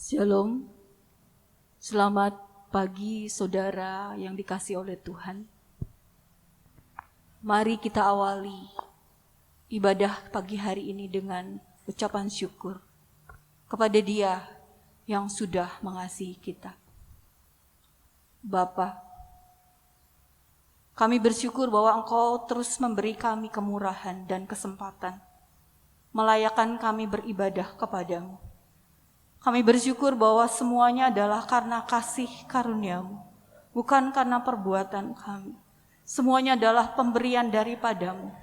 Shalom, selamat pagi saudara yang dikasihi oleh Tuhan. Mari kita awali ibadah pagi hari ini dengan ucapan syukur kepada Dia yang sudah mengasihi kita. Bapa, kami bersyukur bahwa Engkau terus memberi kami kemurahan dan kesempatan, melayakkan kami beribadah kepadamu. Kami bersyukur bahwa semuanya adalah karena kasih karunia-Mu, bukan karena perbuatan kami. Semuanya adalah pemberian daripadamu.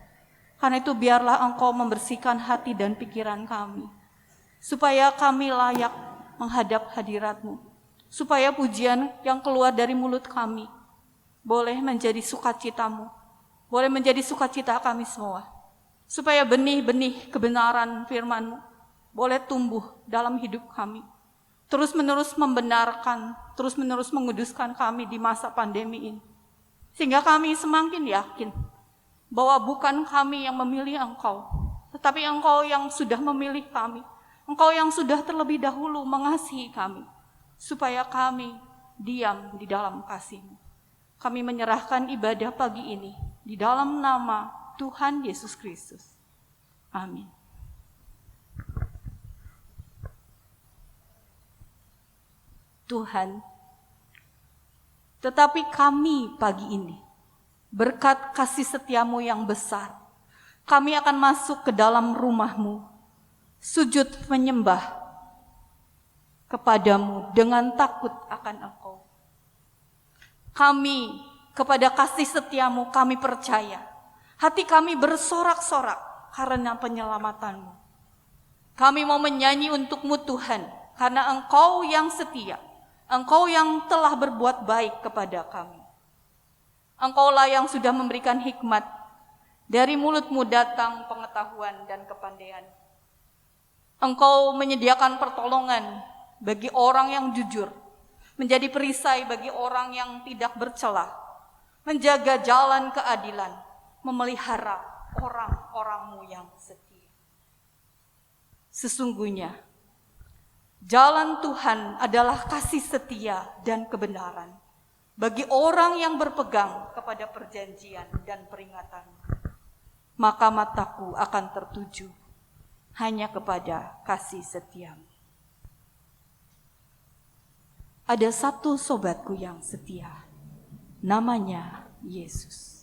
Karena itu biarlah Engkau membersihkan hati dan pikiran kami, supaya kami layak menghadap hadirat-Mu, supaya pujian yang keluar dari mulut kami boleh menjadi sukacita-Mu, boleh menjadi sukacita kami semua, supaya benih-benih kebenaran firman-Mu boleh tumbuh dalam hidup kami, terus-menerus membenarkan, terus-menerus menguduskan kami di masa pandemi ini. Sehingga kami semakin yakin bahwa bukan kami yang memilih Engkau, tetapi Engkau yang sudah memilih kami. Engkau yang sudah terlebih dahulu mengasihi kami, supaya kami diam di dalam kasih-Mu. Kami menyerahkan ibadah pagi ini di dalam nama Tuhan Yesus Kristus. Amin. Tuhan, tetapi kami pagi ini, berkat kasih setia-Mu yang besar, kami akan masuk ke dalam rumah-Mu, sujud menyembah kepadamu dengan takut akan Engkau. Kami kepada kasih setia-Mu kami percaya, hati kami bersorak-sorak karena penyelamatan-Mu. Kami mau menyanyi untuk-Mu Tuhan, karena Engkau yang setia, Engkau yang telah berbuat baik kepada kami. Engkaulah yang sudah memberikan hikmat, dari mulut-Mu datang pengetahuan dan kepandaian. Engkau menyediakan pertolongan bagi orang yang jujur, menjadi perisai bagi orang yang tidak bercela, menjaga jalan keadilan, memelihara orang-orang-Mu yang setia. Sesungguhnya, jalan Tuhan adalah kasih setia dan kebenaran bagi orang yang berpegang kepada perjanjian dan peringatan. Maka mataku akan tertuju hanya kepada kasih setia-Mu. Ada satu sobatku yang setia, namanya Yesus.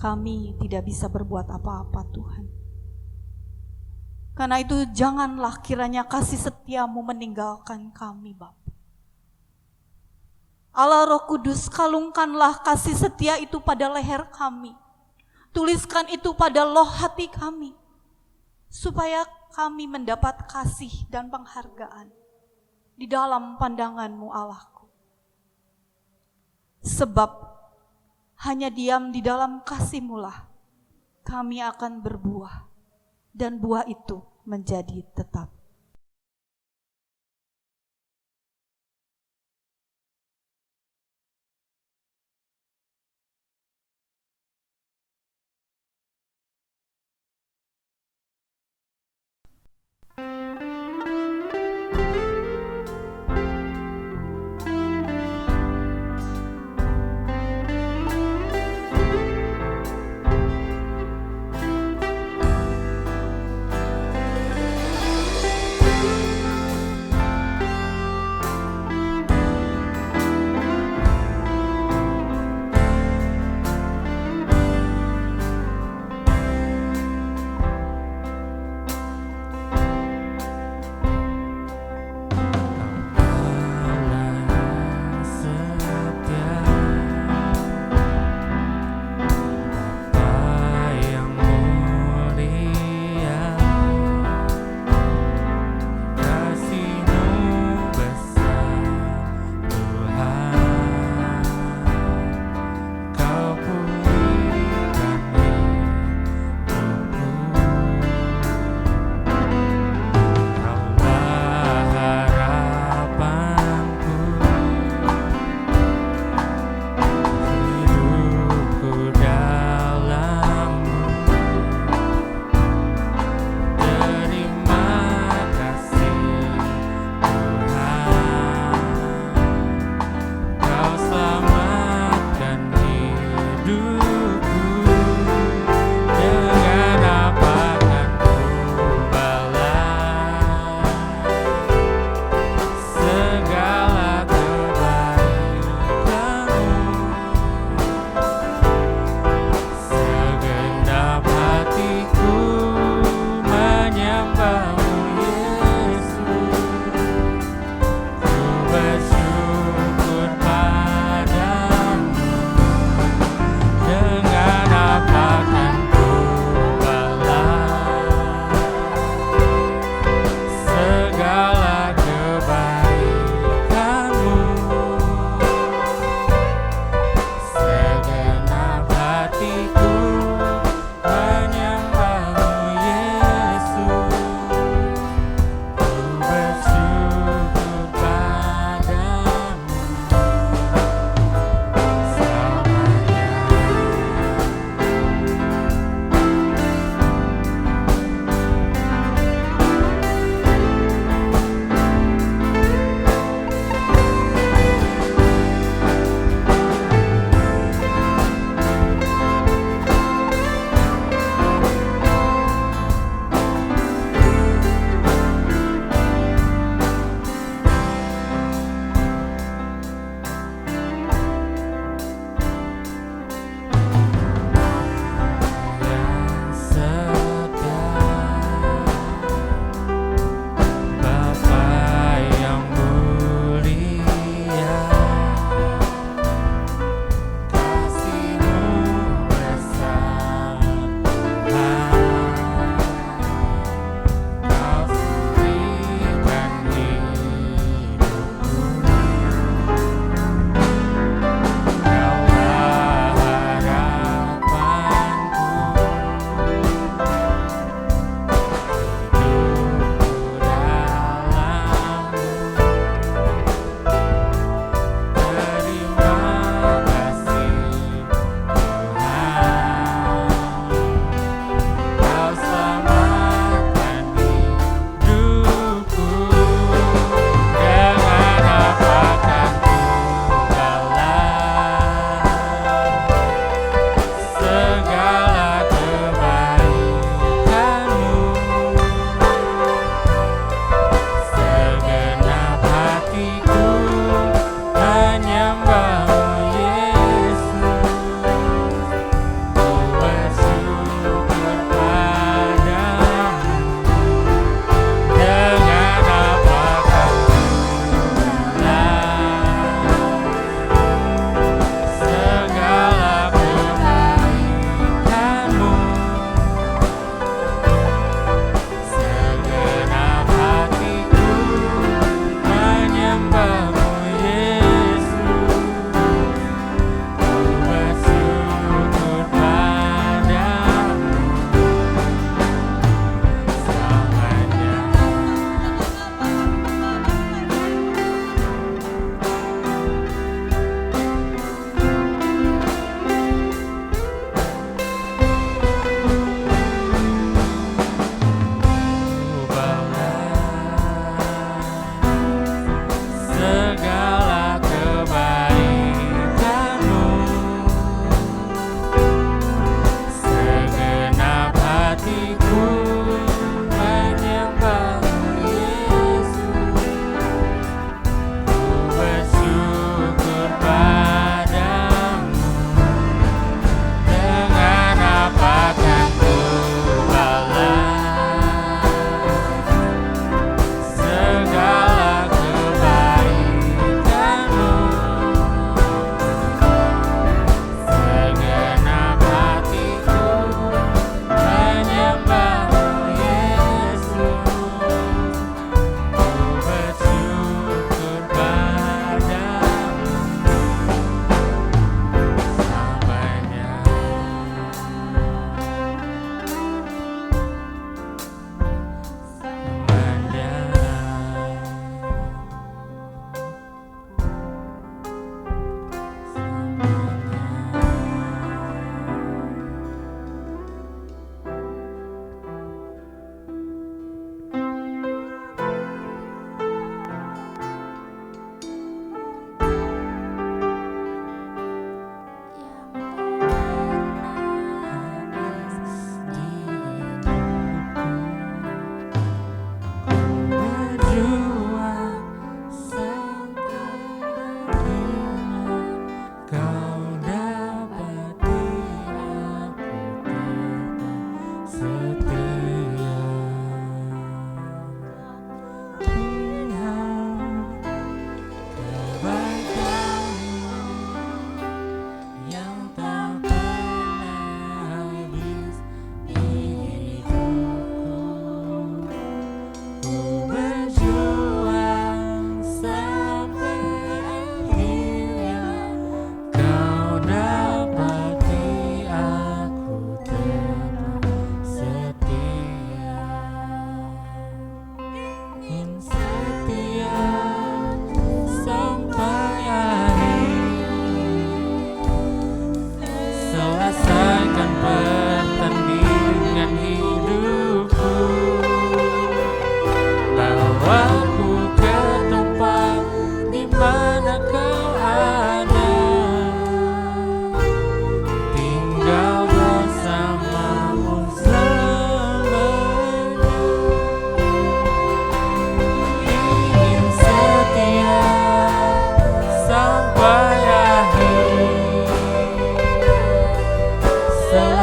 kami tidak bisa berbuat apa-apa Tuhan. Karena itu janganlah kiranya kasih setiamu meninggalkan kami Bapa. Allah Roh Kudus, kalungkanlah kasih setia itu pada leher kami. Tuliskan itu pada loh hati kami. Supaya kami mendapat kasih dan penghargaan di dalam pandangan-Mu Allahku. Sebab hanya diam di dalam kasih-Mu lah kami akan berbuah dan buah itu menjadi tetap.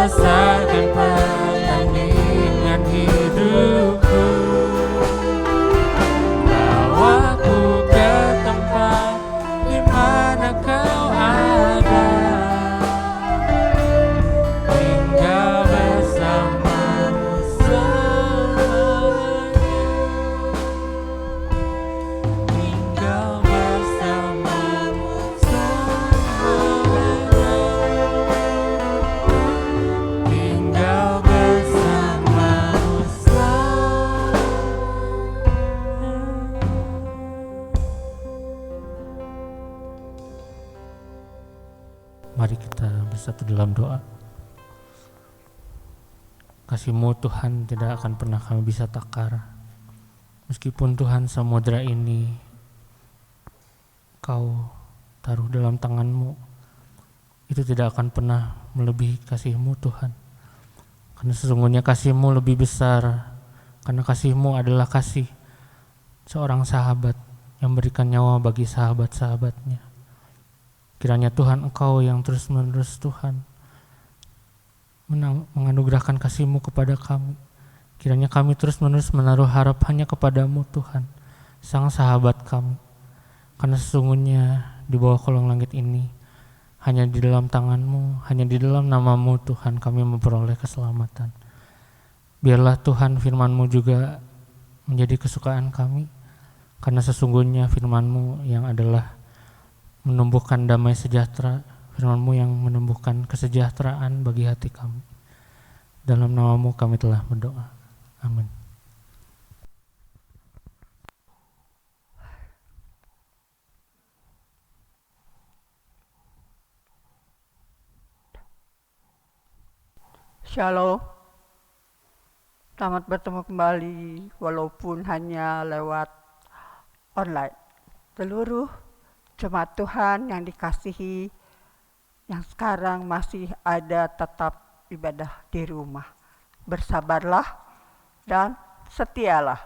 selesaikan pertandingan hidupku. Bawaku ke tempat di mana kau ada, tinggal bersamamu selamanya, tinggal bersamamu selamanya, tinggal bersamamu selamanya. Mari kita bersatu dalam doa. Kasih-Mu Tuhan tidak akan pernah kami bisa takar. Meskipun Tuhan samudra ini Kau taruh dalam tangan-Mu, itu tidak akan pernah melebihi kasih-Mu Tuhan. Karena sesungguhnya kasih-Mu lebih besar. Karena kasih-Mu adalah kasih seorang sahabat yang berikan nyawa bagi sahabat-sahabatnya. Kiranya Tuhan Engkau yang terus-menerus Tuhan menganugerahkan kasih-Mu kepada kami. Kiranya kami terus-menerus menaruh harapannya kepadamu Tuhan, Sang sahabat kami. Karena sesungguhnya di bawah kolong langit ini, hanya di dalam tangan-Mu, hanya di dalam nama-Mu Tuhan kami memperoleh keselamatan. Biarlah Tuhan firman-Mu juga menjadi kesukaan kami. Karena sesungguhnya firman-Mu yang adalah menumbuhkan damai sejahtera, firman-Mu yang menumbuhkan kesejahteraan bagi hati kami. Dalam nama-Mu kami telah berdoa. Amin. Shalom. Selamat bertemu kembali walaupun hanya lewat online. Seluruh jemaat Tuhan yang dikasihi, yang sekarang masih ada tetap ibadah di rumah. Bersabarlah dan setialah.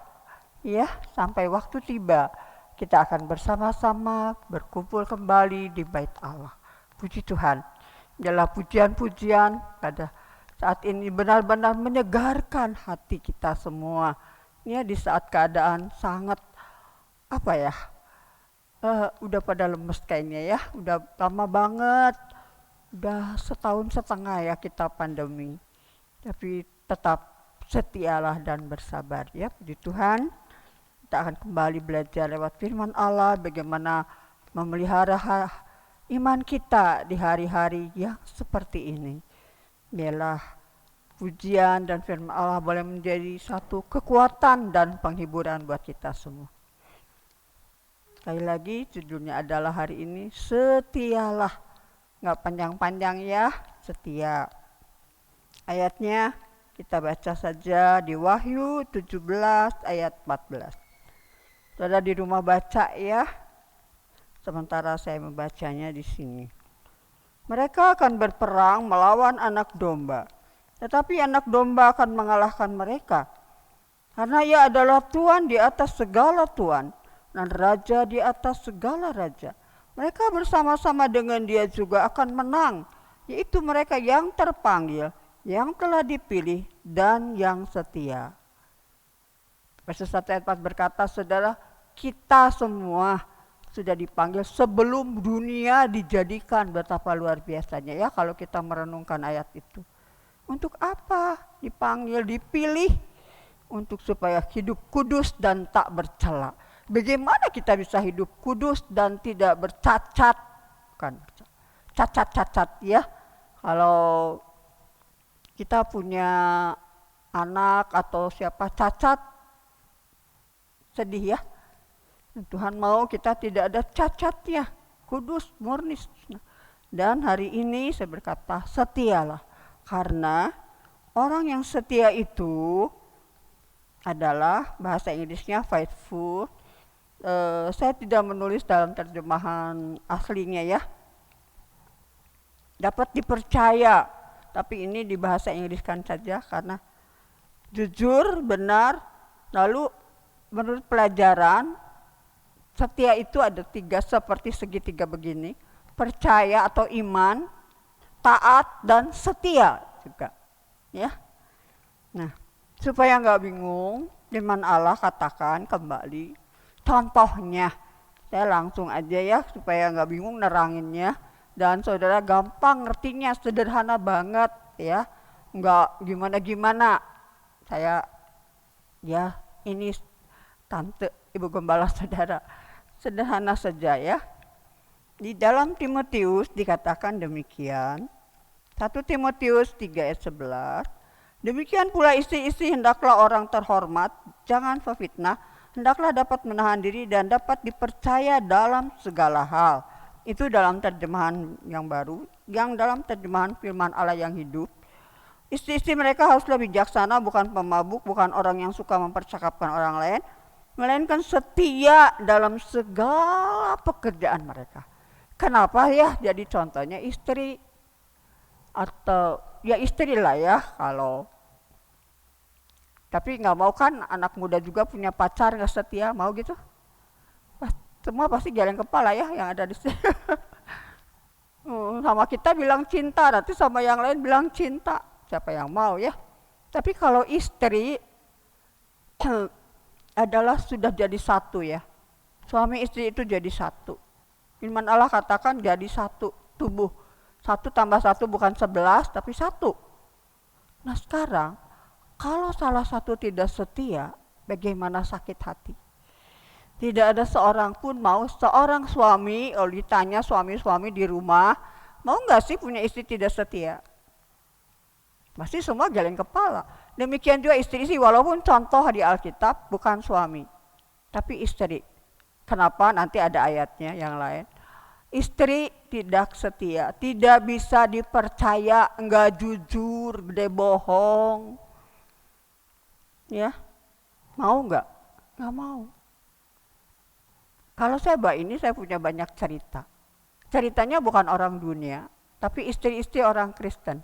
Ya, sampai waktu tiba kita akan bersama-sama berkumpul kembali di bait Allah. Puji Tuhan. Ialah pujian-pujian pada saat ini benar-benar menyegarkan hati kita semua. Ya, di saat keadaan sangat udah pada lemes kayaknya ya, udah lama banget, udah 1,5 tahun ya kita pandemi. Tapi tetap setialah dan bersabar ya, puji Tuhan. Kita akan kembali belajar lewat firman Allah bagaimana memelihara iman kita di hari-hari yang seperti ini. Biarlah pujian dan firman Allah boleh menjadi satu kekuatan dan penghiburan buat kita semua. Sekali lagi judulnya adalah hari ini setialah. Nggak panjang-panjang ya, setia. Ayatnya kita baca saja di Wahyu 17 ayat 14. Saudara di rumah baca ya, sementara saya membacanya di sini. Mereka akan berperang melawan anak domba, tetapi anak domba akan mengalahkan mereka. Karena ia adalah Tuhan di atas segala Tuhan, dan Raja di atas segala Raja. Mereka bersama-sama dengan dia juga akan menang, yaitu mereka yang terpanggil, yang telah dipilih, dan yang setia. Verse 1 ayat 4 berkata, saudara, kita semua sudah dipanggil sebelum dunia dijadikan. Betapa luar biasanya ya kalau kita merenungkan ayat itu. Untuk apa dipanggil, dipilih? Untuk supaya hidup kudus dan tak bercela. Bagaimana kita bisa hidup kudus dan tidak bercacat? Bukan cacat-cacat ya. Kalau kita punya anak atau siapa cacat, sedih ya. Tuhan mau kita tidak ada cacatnya, kudus, murni. Dan hari ini saya berkata setialah. Karena orang yang setia itu adalah bahasa Inggrisnya faithful. Saya tidak menulis dalam terjemahan aslinya ya. Dapat dipercaya, tapi ini di bahasa Inggriskan saja karena jujur, benar. Lalu menurut pelajaran, setia itu ada 3 seperti segitiga begini. Percaya atau iman, taat dan setia. juga. Ya. Nah, supaya nggak bingung, firman Allah katakan kembali contohnya. Saya langsung aja ya supaya nggak bingung neranginnya dan saudara gampang ngertinya, sederhana banget ya, nggak gimana-gimana. Saya ya ini tante ibu gembala saudara, sederhana saja ya. Di dalam Timotius dikatakan demikian, 1 Timotius 3 ayat 11, demikian pula istri-istri hendaklah orang terhormat, jangan fitnah, hendaklah dapat menahan diri dan dapat dipercaya dalam segala hal. Itu dalam terjemahan yang baru, yang dalam terjemahan firman Allah yang hidup. Istri-istri mereka haruslah bijaksana, bukan pemabuk, bukan orang yang suka mempercakapkan orang lain, melainkan setia dalam segala pekerjaan mereka. Kenapa ya jadi contohnya istri? Atau ya istri lah ya kalau. Tapi nggak mau kan anak muda juga punya pacar nggak setia, mau gitu? Semua pasti geleng kepala ya yang ada di sini. Sama kita bilang cinta, nanti sama yang lain bilang cinta. Siapa yang mau ya? Tapi kalau istri adalah sudah jadi satu ya. Suami istri itu jadi satu. Firman Allah katakan jadi satu tubuh. 1 tambah 1 bukan 11 tapi 1. Nah sekarang kalau salah satu tidak setia, bagaimana sakit hati? Tidak ada seorang pun mau, seorang suami, kalau ditanya suami-suami di rumah, mau nggak sih punya istri tidak setia? Pasti semua geleng kepala. Demikian juga istri-istri, walaupun contoh di Alkitab bukan suami, tapi istri. Kenapa? Nanti ada ayatnya yang lain. Istri tidak setia, tidak bisa dipercaya, enggak jujur, gede bohong. Ya, mau enggak? Enggak mau. Kalau saya ini saya punya banyak cerita. Ceritanya bukan orang dunia, tapi istri-istri orang Kristen.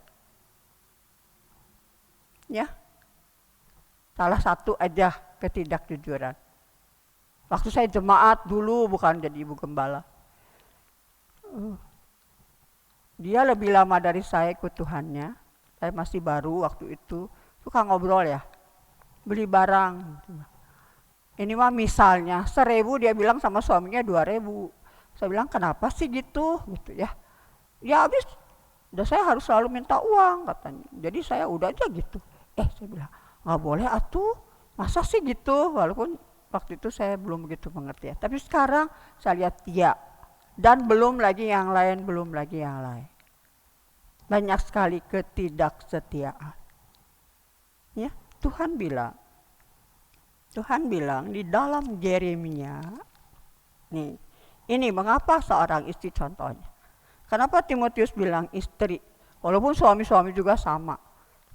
Ya, salah satu aja ketidakjujuran. Waktu saya jemaat dulu bukan jadi ibu gembala. Dia lebih lama dari saya ikut Tuhannya. Saya masih baru waktu itu. Suka ngobrol ya. Beli barang. Ini mah misalnya 1.000 dia bilang sama suaminya 2.000. Saya bilang kenapa sih gitu ya. Ya habis udah saya harus selalu minta uang katanya. Jadi saya udah aja gitu. Saya bilang nggak boleh atuh. Masa sih gitu, walaupun waktu itu saya belum begitu mengerti ya. Tapi sekarang saya lihat dia dan belum lagi yang lain. Banyak sekali ketidaksetiaan. Ya, Tuhan bilang di dalam Yeremia, nih, ini mengapa seorang istri contohnya. Kenapa Timotius bilang istri, walaupun suami-suami juga sama.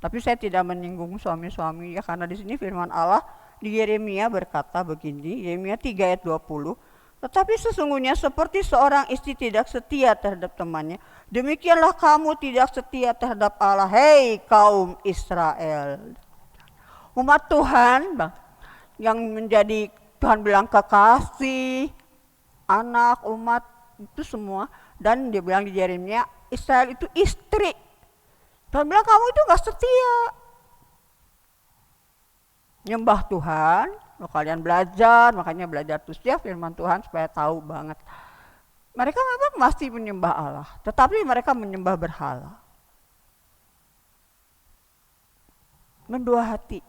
Tapi saya tidak menyinggung suami-suami ya, karena di sini firman Allah di Yeremia berkata begini, Yeremia 3 ayat 20, tetapi sesungguhnya seperti seorang istri tidak setia terhadap temannya, demikianlah kamu tidak setia terhadap Allah, hei kaum Israel. Umat Tuhan yang menjadi Tuhan bilang kekasih, anak, umat itu semua, dan dia bilang di Yeremia, Israel itu istri. Tuhan bilang kamu itu gak setia. Nyembah Tuhan, kalian belajar, makanya belajar terus ya firman Tuhan supaya tahu banget. Mereka memang masih menyembah Allah, tetapi mereka menyembah berhala. Mendua hati.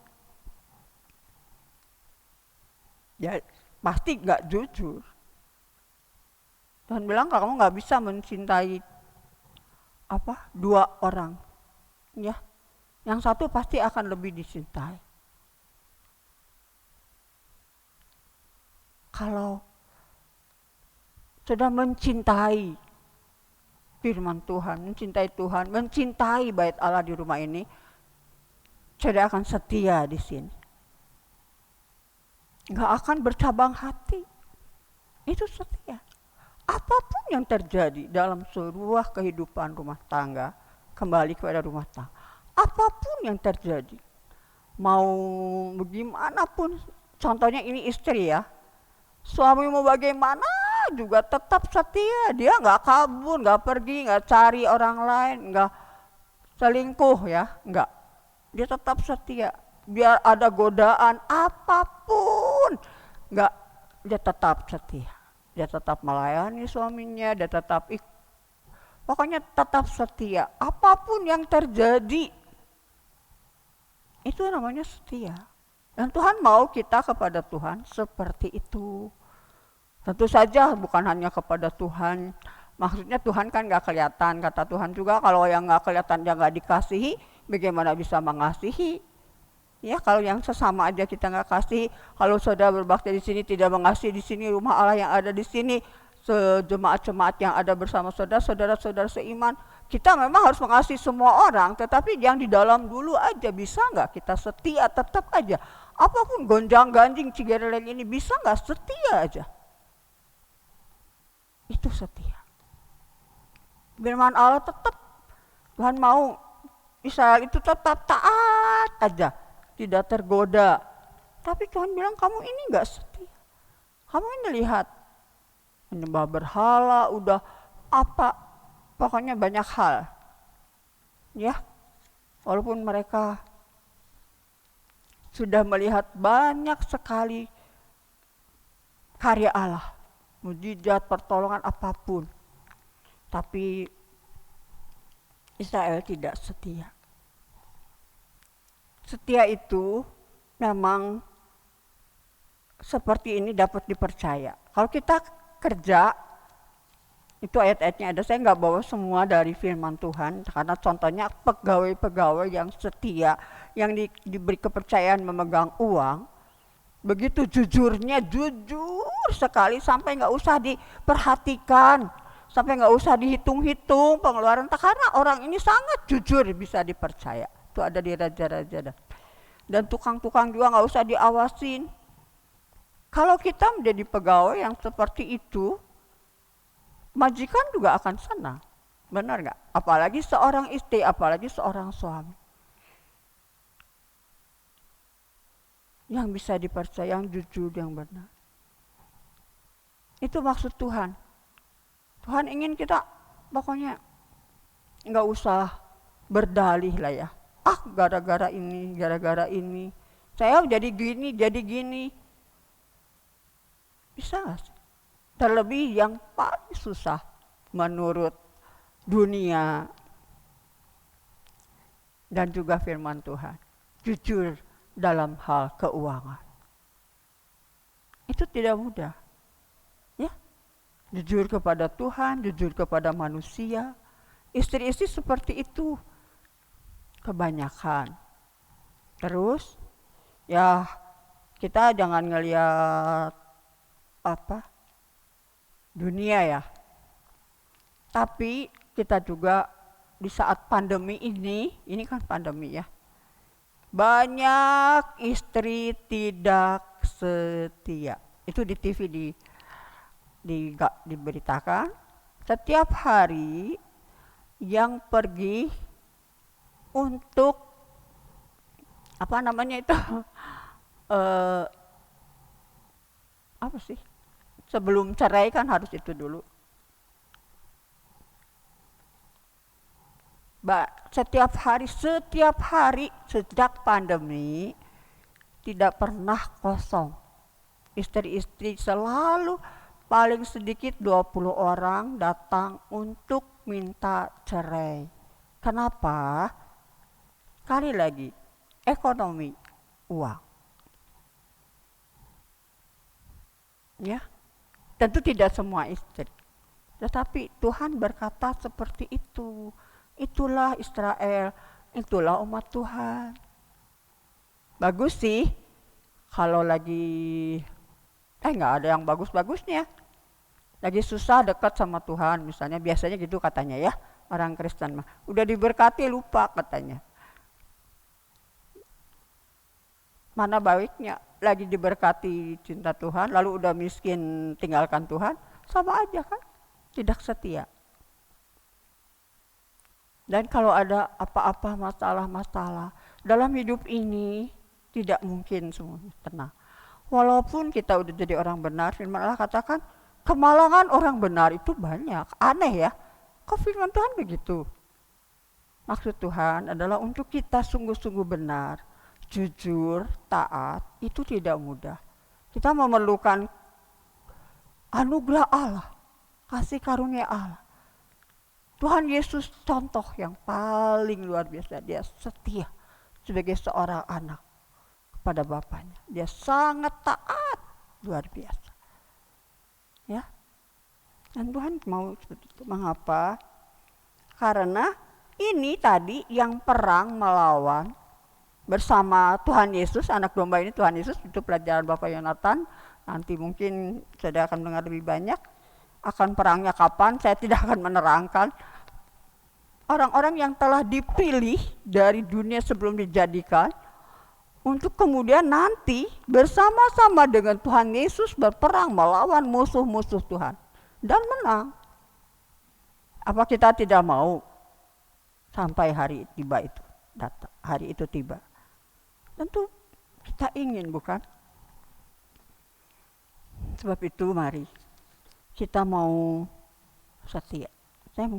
Ya pasti gak jujur. Tuhan bilang kamu gak bisa mencintai dua orang. Ya, yang satu pasti akan lebih dicintai. Kalau sudah mencintai firman Tuhan, mencintai bait Allah di rumah ini, sudah akan setia di sini. Nggak akan bercabang hati. Itu setia. Apapun yang terjadi dalam sebuah kehidupan rumah tangga, kembali kepada rumah tangga. Apapun yang terjadi, mau bagaimanapun, contohnya ini istri ya, suami mau bagaimana juga tetap setia, dia nggak kabur, nggak pergi, nggak cari orang lain, nggak selingkuh ya, enggak. Dia tetap setia. Biar ada godaan apapun, enggak, dia tetap setia. Dia tetap melayani suaminya, dia tetap pokoknya tetap setia. Apapun yang terjadi, itu namanya setia. Dan Tuhan mau kita kepada Tuhan seperti itu. Tentu saja bukan hanya kepada Tuhan. Maksudnya Tuhan kan gak kelihatan. Kata Tuhan juga kalau yang gak kelihatan dia gak dikasihi, bagaimana bisa mengasihi? Ya kalau yang sesama aja kita gak kasih. Kalau saudara berbakti di sini tidak mengasihi di sini, rumah Allah yang ada di sini, sejemaat-jemaat yang ada bersama saudara, saudara-saudara seiman, kita memang harus mengasihi semua orang, tetapi yang di dalam dulu aja. Bisa nggak kita setia tetap aja? Apapun gonjang-ganjing cigereleng ini, bisa nggak setia aja? Itu setia. Firman Allah tetap, Tuhan mau Israel itu tetap taat aja, tidak tergoda. Tapi Tuhan bilang kamu ini nggak setia. Kamu ini lihat, menyembah berhala, udah apa, pokoknya banyak hal. Ya, walaupun mereka sudah melihat banyak sekali karya Allah, mujizat, pertolongan apapun, tapi Israel tidak setia. Setia itu memang seperti ini dapat dipercaya. Kalau kita kerja, itu ayat-ayatnya ada, saya nggak bawa semua dari firman Tuhan, karena contohnya pegawai-pegawai yang setia, yang diberi kepercayaan memegang uang, begitu jujurnya, jujur sekali sampai nggak usah diperhatikan, sampai nggak usah dihitung-hitung pengeluaran, karena orang ini sangat jujur, bisa dipercaya. Itu ada di raja-raja. Dan tukang-tukang juga nggak usah diawasin. Kalau kita menjadi pegawai yang seperti itu, majikan juga akan senang, benar nggak? Apalagi seorang istri, apalagi seorang suami. Yang bisa dipercaya, yang jujur, yang benar. Itu maksud Tuhan. Tuhan ingin kita pokoknya nggak usah berdalih lah ya. Gara-gara ini, saya jadi gini. Bisa nggak sih? Terlebih yang paling susah menurut dunia dan juga firman Tuhan, jujur dalam hal keuangan. Itu tidak mudah. Ya. Jujur kepada Tuhan, jujur kepada manusia. Istri-istri seperti itu kebanyakan. Terus ya kita jangan ngelihat dunia ya. Tapi kita juga di saat pandemi ini kan pandemi ya. Banyak istri tidak setia. Itu di TV diberitakan. Setiap hari yang pergi untuk apa sih? Sebelum cerai kan harus itu dulu. Setiap hari sejak pandemi tidak pernah kosong. Istri-istri selalu paling sedikit 20 orang datang untuk minta cerai. Kenapa? Sekali lagi, ekonomi, uang. Ya. Tentu tidak semua istri, tetapi Tuhan berkata seperti itu. Itulah Israel, itulah umat Tuhan. Bagus sih kalau lagi nggak ada yang bagus-bagusnya. Lagi susah dekat sama Tuhan misalnya, biasanya gitu katanya ya, orang Kristen mah. Udah diberkati lupa katanya. Mana baiknya, lagi diberkati cinta Tuhan, lalu udah miskin tinggalkan Tuhan, sama aja kan, tidak setia. Dan kalau ada apa-apa masalah-masalah dalam hidup ini, tidak mungkin semuanya tenang. Walaupun kita udah jadi orang benar, firman Allah katakan, kemalangan orang benar itu banyak. Aneh ya, kok firman Tuhan begitu? Maksud Tuhan adalah untuk kita sungguh-sungguh benar, jujur, taat, itu tidak mudah. Kita memerlukan anugerah Allah, kasih karunia Allah. Tuhan Yesus contoh yang paling luar biasa. Dia setia sebagai seorang anak kepada Bapaknya. Dia sangat taat, luar biasa. Ya, dan Tuhan mau seperti itu. Mengapa? Karena ini tadi yang perang melawan bersama Tuhan Yesus, anak domba ini Tuhan Yesus, itu pelajaran Bapak Yonatan. Nanti mungkin saudara akan mendengar lebih banyak. Akan perangnya kapan, saya tidak akan menerangkan. Orang-orang yang telah dipilih dari dunia sebelum dijadikan, untuk kemudian nanti bersama-sama dengan Tuhan Yesus berperang melawan musuh-musuh Tuhan. Dan menang. Apa kita tidak mau sampai hari tiba itu datang, hari itu tiba? Tentu kita ingin, bukan? Sebab itu mari kita mau setia. Saya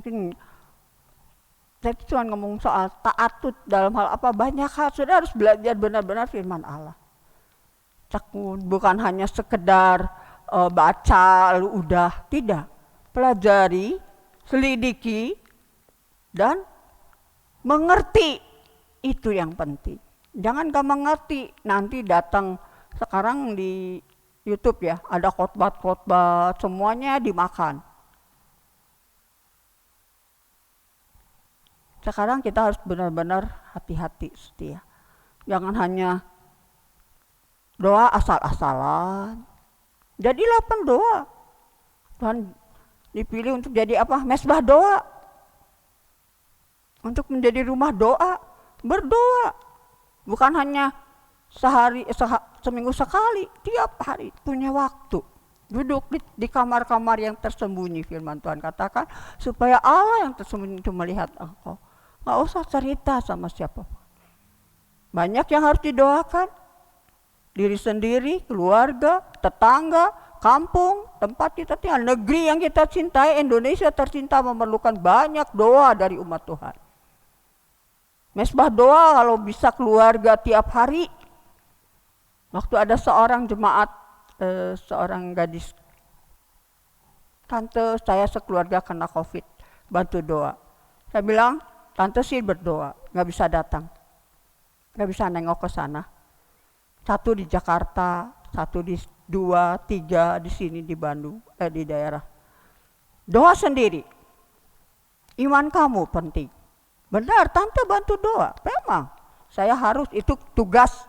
cuma ngomong soal taat dalam hal apa, banyak hal. Saudara harus belajar benar-benar firman Allah. Tekun, bukan hanya sekedar baca lalu udah, tidak. Pelajari, selidiki, dan mengerti, itu yang penting. Jangan gak mengerti, nanti datang sekarang di YouTube ya, ada khotbah-khotbah, semuanya dimakan. Sekarang kita harus benar-benar hati-hati, setia. Jangan hanya doa asal-asalan. Jadilah pendoa. Tuhan dipilih untuk jadi apa? Mesbah doa. Untuk menjadi rumah doa, berdoa. Bukan hanya seminggu sekali, tiap hari punya waktu. Duduk di kamar-kamar yang tersembunyi, firman Tuhan katakan, supaya Allah yang tersembunyi itu melihat engkau. Gak usah cerita sama siapa. Banyak yang harus didoakan. Diri sendiri, keluarga, tetangga, kampung, tempat kita tinggal, negeri yang kita cintai, Indonesia tercinta memerlukan banyak doa dari umat Tuhan. Mesbah doa kalau bisa keluarga tiap hari. Waktu ada seorang jemaat, seorang gadis, tante saya sekeluarga kena COVID, bantu doa. Saya bilang, tante sih berdoa, gak bisa datang, gak bisa nengok ke sana. Satu di Jakarta, satu di 2, 3 di sini di Bandung, di daerah. Doa sendiri. Iman kamu penting. Benar, tante bantu doa. Memang, saya harus, itu tugas,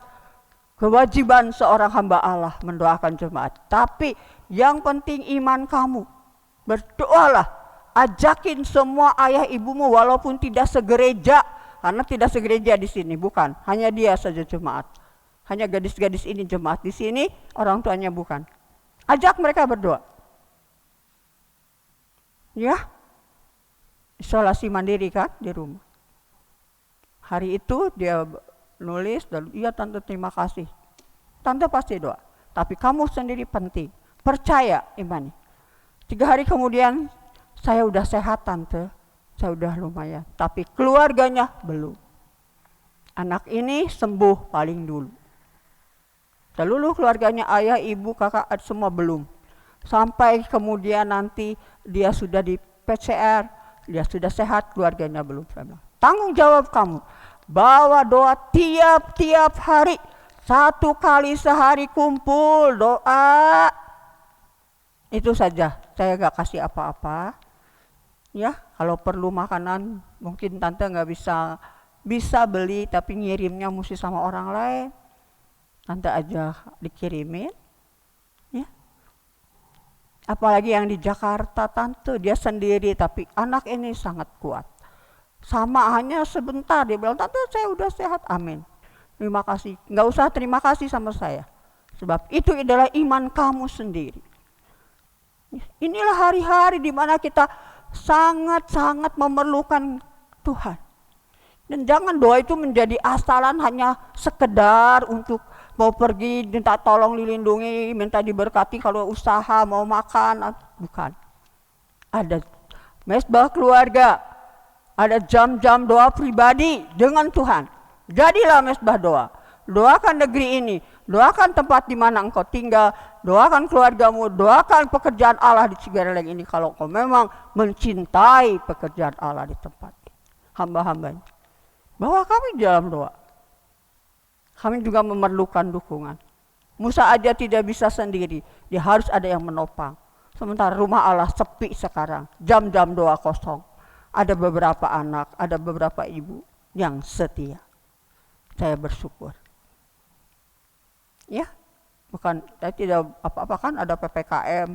kewajiban seorang hamba Allah mendoakan jemaat. Tapi yang penting iman kamu. Berdoalah, ajakin semua ayah ibumu walaupun tidak segereja. Karena tidak segereja di sini, bukan. Hanya dia saja jemaat. Hanya gadis-gadis ini jemaat di sini, orang tuanya bukan. Ajak mereka berdoa. Ya, isolasi mandiri kan di rumah. Hari itu dia nulis, dan iya tante terima kasih. Tante pasti doa. Tapi kamu sendiri penting. Percaya imani. 3 hari kemudian, saya udah sehat tante. Saya udah lumayan. Tapi keluarganya belum. Anak ini sembuh paling dulu. Seluruh keluarganya, ayah, ibu, kakak, semua belum. Sampai kemudian nanti dia sudah di PCR, dia sudah sehat, keluarganya belum. Tanggung jawab kamu, bawa doa tiap-tiap hari. 1 kali sehari kumpul doa. Itu saja, saya gak kasih apa-apa. Ya, kalau perlu makanan mungkin tante gak bisa beli, tapi ngirimnya mesti sama orang lain. Tante aja dikirimin, ya. Apalagi yang di Jakarta, tante dia sendiri, tapi anak ini sangat kuat. Sama hanya sebentar dia bilang, tante saya udah sehat, amin. Terima kasih, nggak usah terima kasih sama saya. Sebab itu adalah iman kamu sendiri. Inilah hari-hari di mana kita sangat-sangat memerlukan Tuhan. Dan jangan doa itu menjadi asalan hanya sekedar untuk mau pergi minta tolong dilindungi, minta diberkati kalau usaha, mau makan, bukan. Ada mesbah keluarga, Ada jam-jam doa pribadi dengan Tuhan. Jadilah mesbah doa. Doakan negeri ini, doakan tempat di mana engkau tinggal, doakan keluargamu, doakan pekerjaan Allah di Cigareleng ini kalau engkau memang mencintai pekerjaan Allah di tempat ini. Hamba-hambanya. Bahwa kami di dalam doa. Kami juga memerlukan dukungan. Musa aja tidak bisa sendiri, dia harus ada yang menopang. Sementara rumah Allah sepi sekarang, jam-jam doa kosong. Ada beberapa anak, ada beberapa ibu yang setia. Saya bersyukur. Ya, bukan saya tidak apa-apa kan ada PPKM.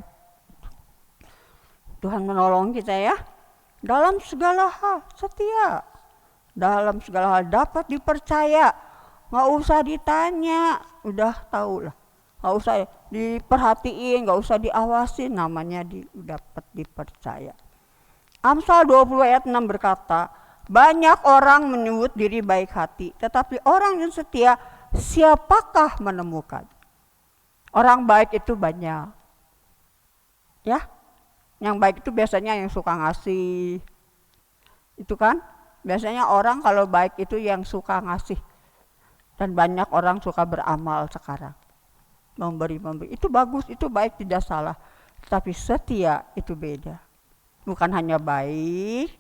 Tuhan menolong kita ya. Dalam segala hal setia. Dalam segala hal dapat dipercaya. Nggak usah ditanya, udah tahu lah. Nggak usah diperhatiin, nggak usah diawasin, namanya dapat dipercaya. Amsal 20 ayat 6 berkata, banyak orang menyebut diri baik hati, tetapi orang yang setia siapakah menemukan? Orang baik itu banyak. Ya, yang baik itu biasanya yang suka ngasih. Itu kan, biasanya orang kalau baik itu yang suka ngasih. Dan banyak orang suka beramal sekarang. Memberi. Itu bagus, itu baik, tidak salah. Tapi setia itu beda. Bukan hanya baik,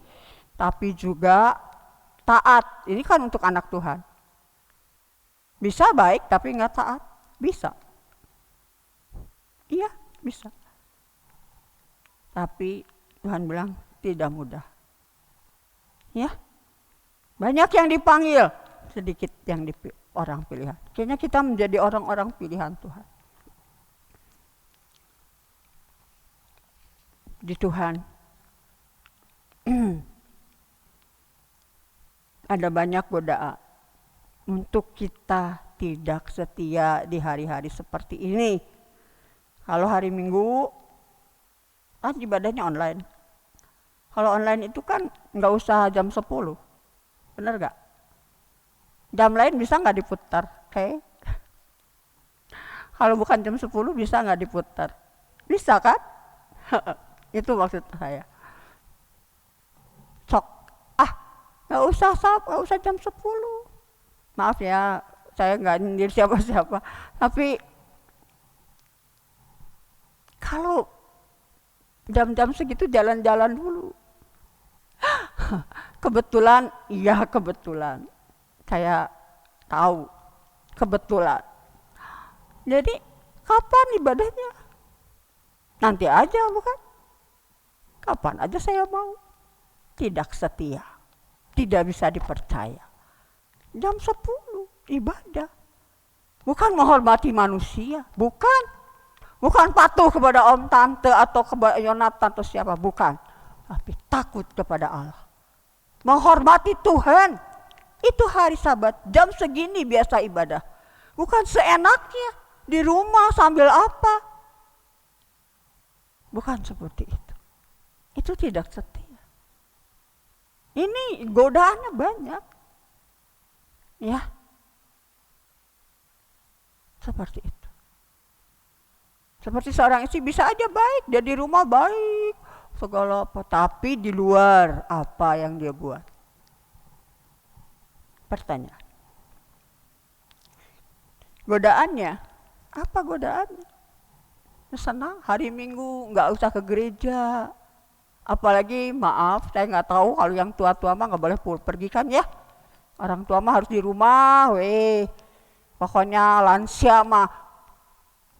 tapi juga taat. Ini kan untuk anak Tuhan. Bisa baik tapi nggak taat, bisa. Iya, bisa. Tapi Tuhan bilang tidak mudah. Ya, banyak yang dipanggil, sedikit yang orang pilihan. Kayaknya kita menjadi orang-orang pilihan Tuhan. Di Tuhan ada banyak godaan untuk kita tidak setia di hari-hari seperti ini. Kalau hari Minggu kan ibadahnya online. Kalau online itu kan nggak usah jam 10, bener gak? Jam lain bisa nggak diputar? Oke. Kalau bukan jam 10 bisa nggak diputar? Bisa kan? Itu maksud saya. Sok, nggak usah jam 10. Maaf ya, saya nggak nyindir siapa-siapa. Tapi kalau jam-jam segitu jalan-jalan dulu. Kebetulan, iya kebetulan. Saya tahu, kebetulan. Jadi kapan ibadahnya? Nanti aja bukan? Kapan aja saya mau. Tidak setia, tidak bisa dipercaya. Jam 10 ibadah. Bukan menghormati manusia, bukan patuh kepada om tante atau kepada Yonatan atau siapa, bukan. Tapi takut kepada Allah. Menghormati Tuhan. Itu hari Sabat, jam segini biasa ibadah. Bukan seenaknya di rumah sambil apa. Bukan seperti itu. Itu tidak setia. Ini godaannya banyak. Ya. Seperti itu. Seperti seorang istri bisa aja baik, dia di rumah baik, segala apa, tapi di luar apa yang dia buat? Pertanyaan. Godaannya, apa godaannya? Senang hari Minggu nggak usah ke gereja. Apalagi maaf, saya nggak tahu kalau yang tua-tua mah nggak boleh pergi kan ya. Orang tua mah harus di rumah, pokoknya lansia mah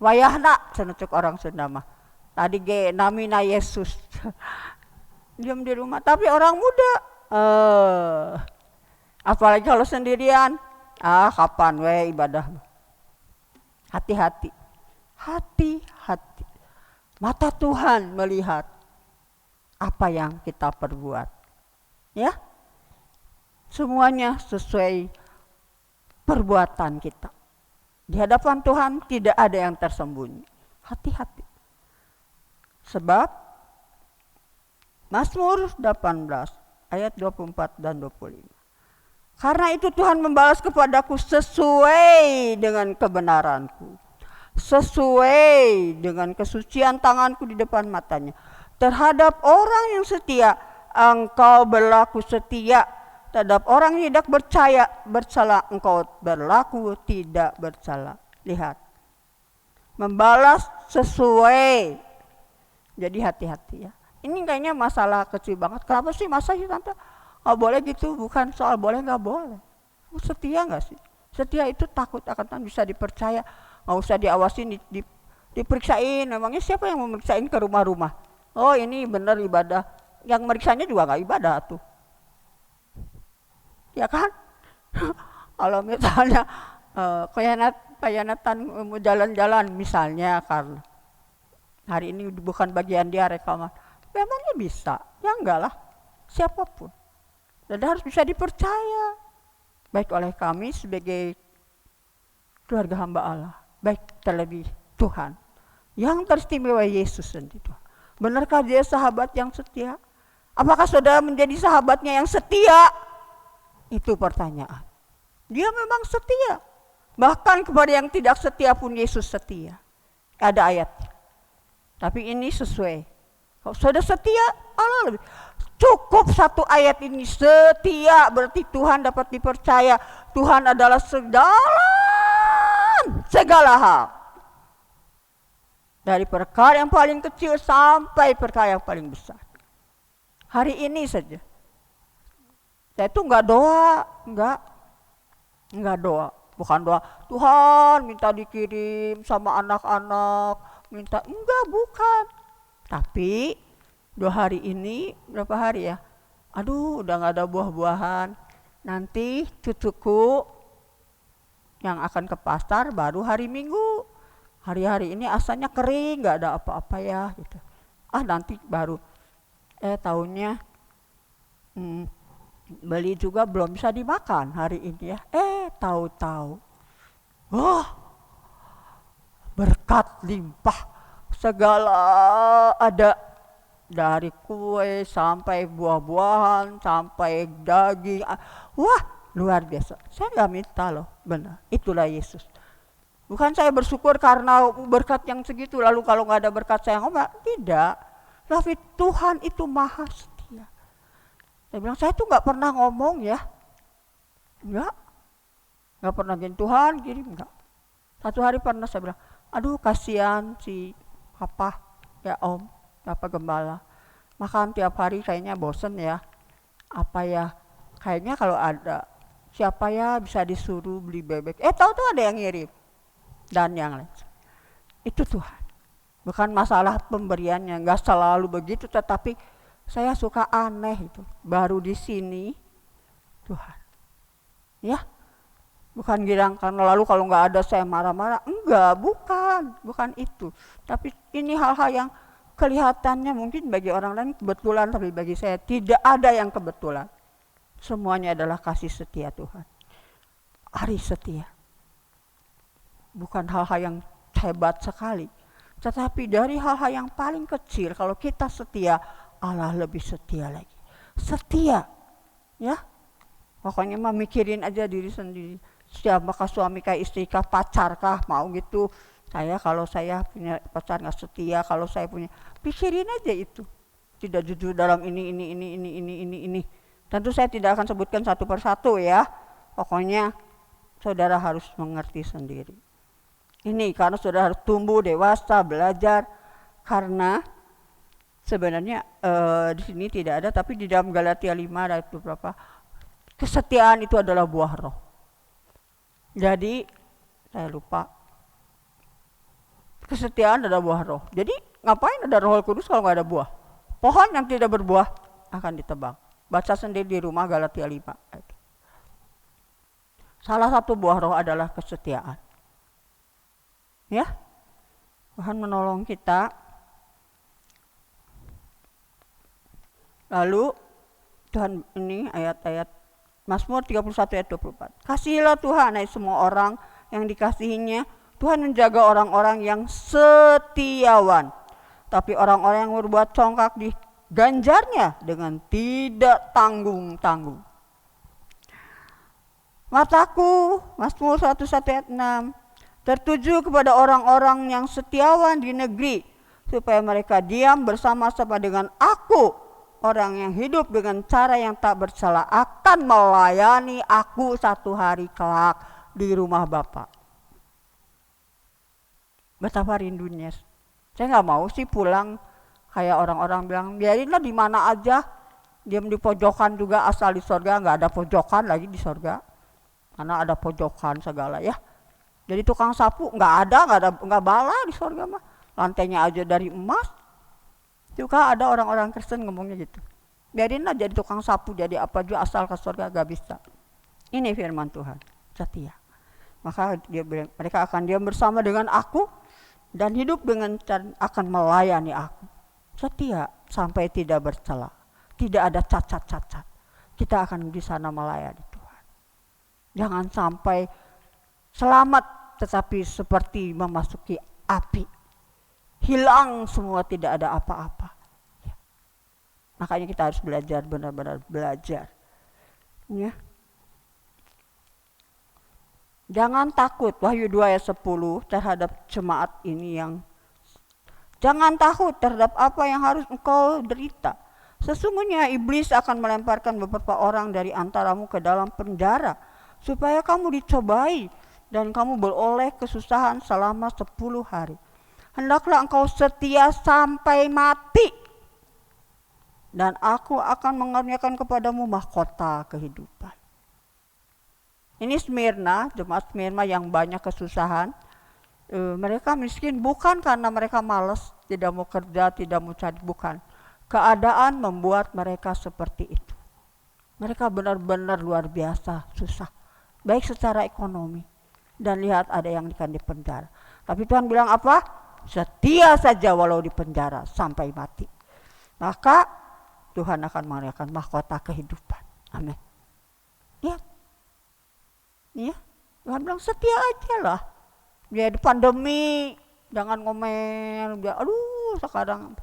wayahna cenecuk orang Sunda mah. Tadi ge namina Yesus. Diam di rumah, tapi orang muda apalagi kalau sendirian, kapan ibadah. Hati-hati. Hati-hati. Mata Tuhan melihat apa yang kita perbuat. Ya. Semuanya sesuai perbuatan kita. Di hadapan Tuhan tidak ada yang tersembunyi. Hati-hati. Sebab Mazmur 18 ayat 24 dan 25. Karena itu Tuhan membalas kepadaku sesuai dengan kebenaranku. Sesuai dengan kesucian tanganku di depan matanya. Terhadap orang yang setia engkau berlaku setia terhadap orang yang tidak bercela, engkau berlaku tidak bercela. Lihat, membalas sesuai. Jadi hati-hati ya. Ini kayaknya masalah kecil banget. Kenapa sih masa sih tante? Nggak boleh gitu, bukan soal boleh nggak boleh. Setia nggak sih? Setia itu takut akan Tuhan, bisa dipercaya, nggak usah diawasin, diperiksain. Memangnya siapa yang memeriksain ke rumah-rumah? Oh ini benar ibadah. Yang meriksanya juga nggak ibadah tuh. Ya kan? Kalau misalnya khianatan mau jalan-jalan misalnya karena hari ini bukan bagian dia rekaman, memangnya bisa? Ya enggak lah, siapapun. Dan harus bisa dipercaya, baik oleh kami sebagai keluarga hamba Allah, baik terlebih Tuhan, yang teristimewa Yesus sendiri. Benarkah dia sahabat yang setia? Apakah saudara menjadi sahabatnya yang setia? Itu pertanyaan. Dia memang setia. Bahkan kepada yang tidak setia pun Yesus setia. Ada ayatnya. Tapi ini sesuai. Kalau sudah setia, Allah lebih. Cukup satu ayat ini, setia berarti Tuhan dapat dipercaya. Tuhan adalah segala hal. Dari perkara yang paling kecil sampai perkara yang paling besar. Hari ini saja. Saya itu enggak doa, enggak doa. Bukan doa, Tuhan minta dikirim sama anak-anak, bukan. Tapi 2 hari ini, berapa hari ya? Aduh, udah gak ada buah-buahan. Nanti cucuku yang akan ke pasar baru hari Minggu. Hari-hari ini asalnya kering, gak ada apa-apa ya gitu. Nanti baru. Tahunnya beli juga belum bisa dimakan hari ini ya. Tahu-tahu. Wah, berkat limpah. Segala ada. Dari kue sampai buah-buahan, sampai daging. Wah, luar biasa. Saya gak minta loh, benar. Itulah Yesus. Bukan saya bersyukur karena berkat yang segitu, lalu kalau gak ada berkat saya ngomong. Tidak. Tapi Tuhan itu maha setia. Saya bilang, saya tuh gak pernah ngomong ya. Gak pernah gini, Tuhan kirim, enggak. Satu hari pernah saya bilang, aduh kasihan si Papa, ya Om, Bapak Gembala. Makan tiap hari kayaknya bosen ya. Apa ya, kayaknya kalau ada, siapa ya bisa disuruh beli bebek. Tahu-tahu ada yang ngirim. Dan yang lain. Itu Tuhan. Bukan masalah pemberiannya, gak selalu begitu, tetapi saya suka aneh itu. Baru di sini, Tuhan. Ya, bukan girang karena lalu kalau nggak ada saya marah-marah. Enggak, bukan itu. Tapi ini hal-hal yang kelihatannya mungkin bagi orang lain kebetulan, tapi bagi saya tidak ada yang kebetulan. Semuanya adalah kasih setia Tuhan. Hari setia. Bukan hal-hal yang hebat sekali. Tetapi dari hal-hal yang paling kecil, kalau kita setia, Allah lebih setia lagi. Setia, ya. Pokoknya mah mikirin aja diri sendiri. Siapakah suami kah, istri kah, pacar kah, mau gitu. Kalau saya punya pacar nggak setia, kalau saya punya, pikirin aja itu. Tidak jujur dalam ini. Tentu saya tidak akan sebutkan satu persatu ya. Pokoknya saudara harus mengerti sendiri. Ini karena saudara harus tumbuh dewasa, belajar. Karena sebenarnya di sini tidak ada, tapi di dalam Galatia 5 ayat berapa? Kesetiaan itu adalah buah roh. Jadi saya lupa. Kesetiaan adalah buah roh. Jadi ngapain ada Roh Kudus kalau nggak ada buah? Pohon yang tidak berbuah akan ditebang. Baca sendiri di rumah Galatia 5. Salah satu buah roh adalah kesetiaan. Ya, Tuhan menolong kita. Lalu Tuhan ini ayat-ayat Mazmur 31 ayat 24. Kasihilah Tuhan hai semua orang yang dikasihinya. Tuhan menjaga orang-orang yang setiawan. Tapi orang-orang yang berbuat congkak diganjarnya dengan tidak tanggung-tanggung. Mataku, Mazmur 101 ayat 6, tertuju kepada orang-orang yang setiawan di negeri, supaya mereka diam bersama-sama dengan aku orang yang hidup dengan cara yang tak bercela akan melayani aku satu hari kelak di rumah Bapa. Betapa rindunya. Saya nggak mau sih pulang kayak orang-orang bilang, biarinlah di mana aja, diam di pojokan juga asal di sorga. Nggak ada pojokan lagi di sorga, karena ada pojokan segala ya. Jadi tukang sapu nggak bala di sorga mah, lantainya aja dari emas. Juga ada orang-orang Kristen ngomongnya gitu. Biarinlah jadi tukang sapu, jadi apa juga asal ke sorga gak bisa. Ini firman Tuhan, setia. Maka mereka akan diam bersama dengan aku dan hidup dengan akan melayani aku. Setia sampai tidak bercela, tidak ada cacat-cacat. Kita akan di sana melayani Tuhan. Jangan sampai selamat tetapi seperti memasuki api. Hilang semua, tidak ada apa-apa. Ya. Makanya kita harus belajar, benar-benar belajar. Ya. Jangan takut, Wahyu 2 ayat 10 terhadap jemaat ini yang jangan takut terhadap apa yang harus engkau derita. Sesungguhnya iblis akan melemparkan beberapa orang dari antaramu ke dalam penjara supaya kamu dicobai dan kamu beroleh kesusahan selama 10 hari. Hendaklah engkau setia sampai mati, dan aku akan mengaruniakan kepadamu mahkota kehidupan. Ini Smyrna, jemaat Smyrna yang banyak kesusahan. Mereka miskin bukan karena mereka malas, tidak mau kerja, tidak mau cari, bukan. Keadaan membuat mereka seperti itu. Mereka benar-benar luar biasa susah, baik secara ekonomi. Dan lihat ada yang di penjara. Tapi Tuhan bilang apa? Setia saja walau di penjara sampai mati. Maka Tuhan akan mengaruniakan mahkota kehidupan. Amin. Lihat. Ya, Tuhan bilang setia aja lah. Dia di pandemi, jangan ngomel. Dia, aduh sekarang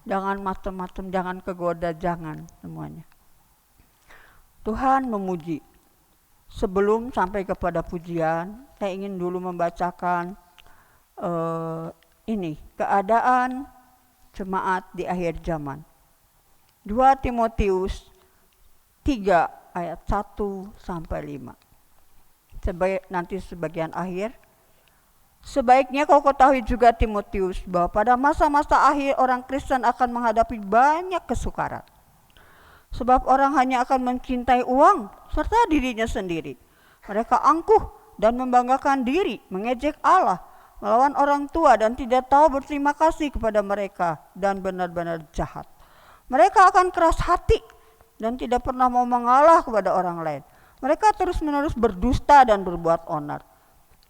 jangan macam-macam, jangan kegoda, jangan semuanya. Tuhan memuji. Sebelum sampai kepada pujian, saya ingin dulu membacakan ini keadaan jemaat di akhir zaman. 2 Timotius 3 ayat 1 sampai 5. Nanti sebagian akhir. Sebaiknya kau ketahui juga Timotius bahwa pada masa-masa akhir orang Kristen akan menghadapi banyak kesukaran. Sebab orang hanya akan mencintai uang serta dirinya sendiri. Mereka angkuh dan membanggakan diri, mengejek Allah, melawan orang tua dan tidak tahu berterima kasih kepada mereka dan benar-benar jahat. Mereka akan keras hati dan tidak pernah mau mengalah kepada orang lain. Mereka terus-menerus berdusta dan berbuat onar.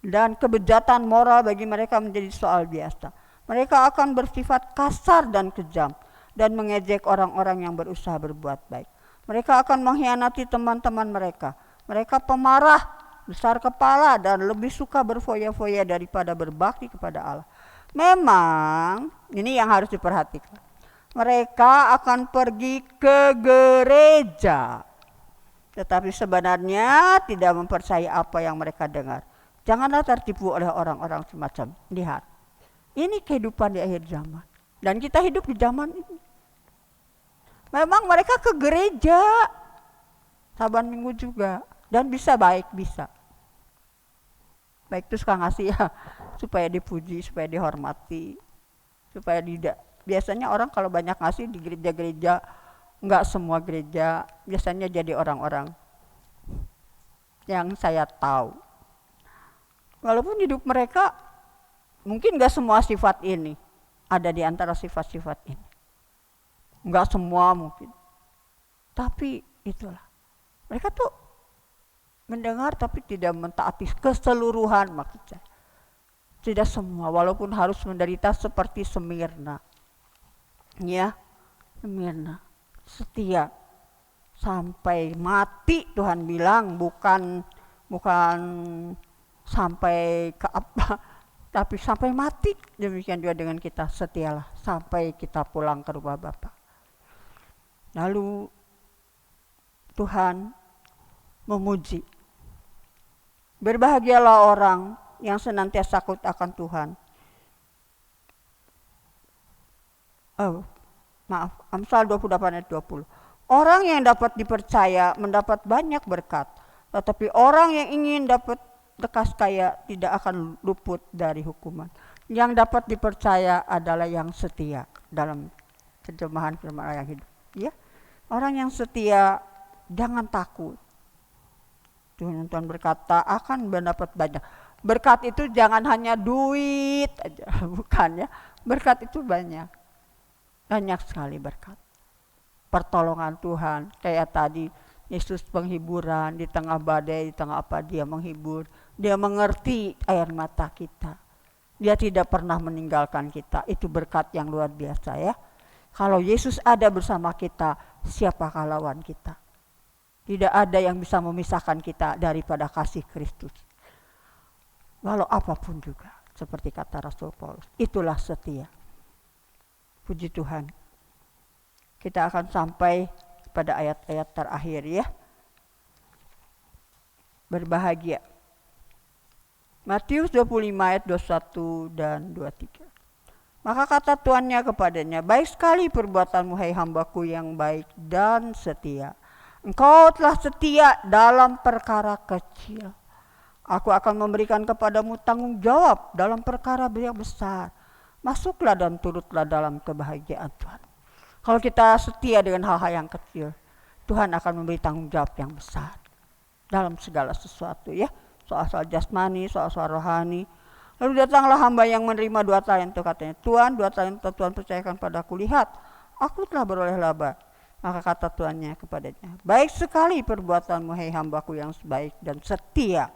Dan kebejatan moral bagi mereka menjadi soal biasa. Mereka akan bersifat kasar dan kejam dan mengejek orang-orang yang berusaha berbuat baik. Mereka akan mengkhianati teman-teman mereka. Mereka pemarah, besar kepala dan lebih suka berfoya-foya daripada berbakti kepada Allah. Memang ini yang harus diperhatikan. Mereka akan pergi ke gereja, tetapi sebenarnya tidak mempercayai apa yang mereka dengar. Janganlah tertipu oleh orang-orang semacam. Lihat, ini kehidupan di akhir zaman. Dan kita hidup di zaman ini. Memang mereka ke gereja, saban minggu juga. Dan bisa baik, bisa. Baik itu suka ngasih ya, supaya dipuji, supaya dihormati, supaya tidak. Biasanya orang kalau banyak ngasih di gereja-gereja, enggak semua gereja, biasanya jadi orang-orang yang saya tahu. Walaupun hidup mereka mungkin enggak semua sifat ini ada di antara sifat-sifat ini. Enggak semua mungkin. Tapi itulah. Mereka tuh mendengar tapi tidak mentaati keseluruhan maksud saya. Tidak semua, walaupun harus menderita seperti Smyrna. Ya, Smyrna. Setia sampai mati Tuhan bilang, bukan sampai ke apa, tapi sampai mati. Demikian juga dengan kita, setialah sampai kita pulang ke rumah Bapa. Lalu Tuhan memuji. Berbahagialah orang yang senantiasa takut akan Tuhan. Amsal 28 ayat 20. Orang yang dapat dipercaya mendapat banyak berkat, tetapi orang yang ingin dapat lekas kaya tidak akan luput dari hukuman. Yang dapat dipercaya adalah yang setia, dalam terjemahan firman Allah yang hidup. Ya, orang yang setia jangan takut. Tuhan berkata akan mendapat banyak. Berkat itu jangan hanya duit aja, bukan ya. Berkat itu banyak sekali berkat. Pertolongan Tuhan, kayak tadi Yesus penghiburan di tengah badai, di tengah apa dia menghibur. Dia mengerti air mata kita. Dia tidak pernah meninggalkan kita. Itu berkat yang luar biasa ya. Kalau Yesus ada bersama kita, siapakah lawan kita? Tidak ada yang bisa memisahkan kita daripada kasih Kristus. Walau apapun juga, seperti kata Rasul Paulus, itulah setia. Puji Tuhan. Kita akan sampai pada ayat-ayat terakhir ya. Berbahagia. Matius 25 ayat 21 dan 23. Maka kata tuannya kepadanya, baik sekali perbuatanmu hai hambaku yang baik dan setia. Engkau telah setia dalam perkara kecil. Aku akan memberikan kepadamu tanggung jawab dalam perkara yang besar. Masuklah dan turutlah dalam kebahagiaan Tuhan. Kalau kita setia dengan hal-hal yang kecil, Tuhan akan memberi tanggung jawab yang besar dalam segala sesuatu ya. Soal-soal jasmani, soal-soal rohani. Lalu datanglah hamba yang menerima 2 talenta katanya, Tuhan 2 talenta Tuhan percayakan padaku, lihat aku telah beroleh laba. Maka kata tuannya kepadanya, baik sekali perbuatanmu hai hambaku yang baik dan setia.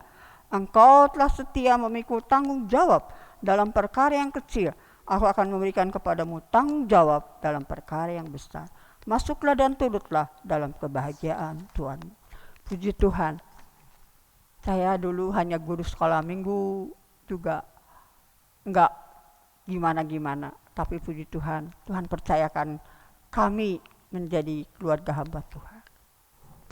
Engkau telah setia memikul tanggung jawab dalam perkara yang kecil. Aku akan memberikan kepadamu tanggung jawab dalam perkara yang besar. Masuklah dan turutlah dalam kebahagiaan Tuhan. Puji Tuhan. Saya dulu hanya guru sekolah minggu, juga enggak gimana-gimana. Tapi puji Tuhan, Tuhan percayakan kami menjadi keluarga hamba Tuhan.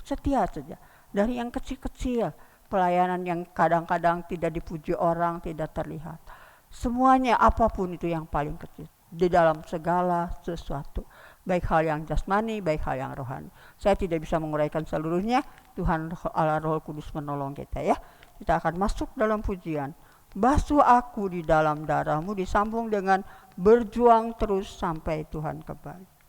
Setia saja. Dari yang kecil-kecil, pelayanan yang kadang-kadang tidak dipuji orang, tidak terlihat. Semuanya apapun itu yang paling kecil. Di dalam segala sesuatu. Baik hal yang jasmani, baik hal yang rohani. Saya tidak bisa menguraikan seluruhnya. Tuhan Allah Roh Kudus menolong kita ya. Kita akan masuk dalam pujian. Basuh aku di dalam darahmu, disambung dengan berjuang terus sampai Tuhan kembali.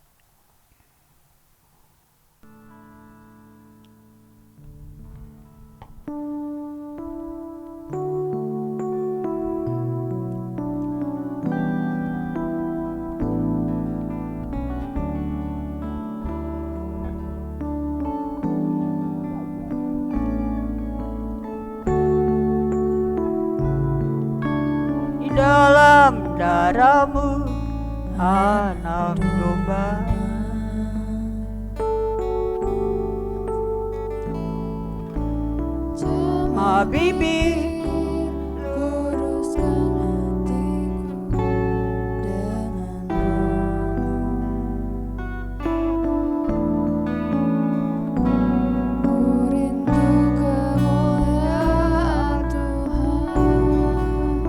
Dalam darahmu anak domba, Habibi kuruskan hatiku dengan ku rindu kemuliaan Tuhan